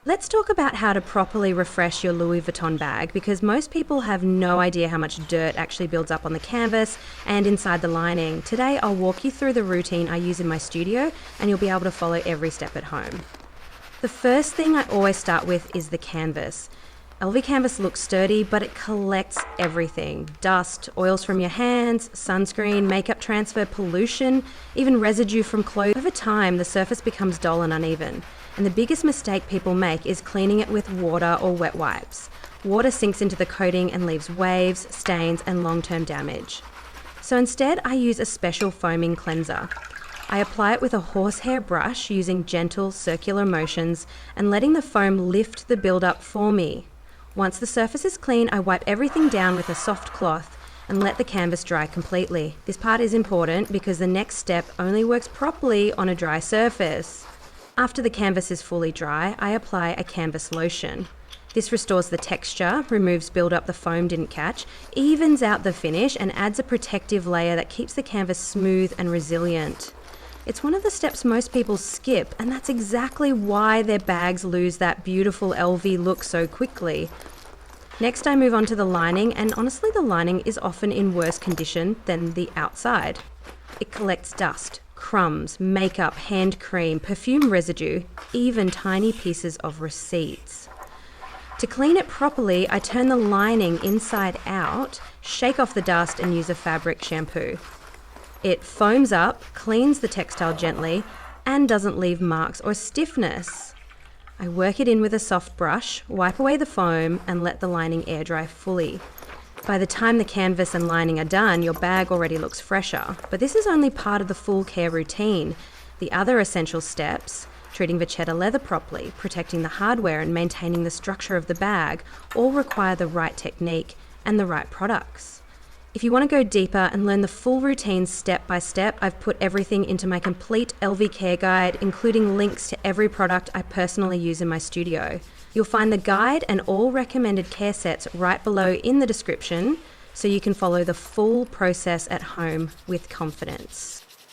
Let's talk about how to properly refresh your Louis Vuitton bag because most people have no idea how much dirt actually builds up on the canvas and inside the lining. Today, I'll walk you through the routine I use in my studio and you'll be able to follow every step at home. The first thing I always start with is the canvas. LV canvas looks sturdy, but it collects everything. Dust, oils from your hands, sunscreen, makeup transfer, pollution, even residue from clothes. Over time, the surface becomes dull and uneven. And the biggest mistake people make is cleaning it with water or wet wipes. Water sinks into the coating and leaves waves, stains, and long-term damage. So instead, I use a special foaming cleanser. I apply it with a horsehair brush using gentle circular motions and letting the foam lift the buildup for me. Once the surface is clean, I wipe everything down with a soft cloth and let the canvas dry completely. This part is important because the next step only works properly on a dry surface. After the canvas is fully dry, I apply a canvas lotion. This restores the texture, removes buildup the foam didn't catch, evens out the finish, and adds a protective layer that keeps the canvas smooth and resilient. It's one of the steps most people skip, and that's exactly why their bags lose that beautiful LV look so quickly. Next, I move on to the lining, and honestly, the lining is often in worse condition than the outside. It collects dust, crumbs, makeup, hand cream, perfume residue, even tiny pieces of receipts. To clean it properly, I turn the lining inside out, shake off the dust, and use a fabric shampoo. It foams up, cleans the textile gently, and doesn't leave marks or stiffness. I work it in with a soft brush, wipe away the foam, and let the lining air dry fully. By the time the canvas and lining are done, your bag already looks fresher. But this is only part of the full care routine. The other essential steps, treating vachetta leather properly, protecting the hardware, and maintaining the structure of the bag, all require the right technique and the right products. If you want to go deeper and learn the full routine step by step, I've put everything into my complete LV care guide, including links to every product I personally use in my studio. You'll find the guide and all recommended care sets right below in the description so you can follow the full process at home with confidence.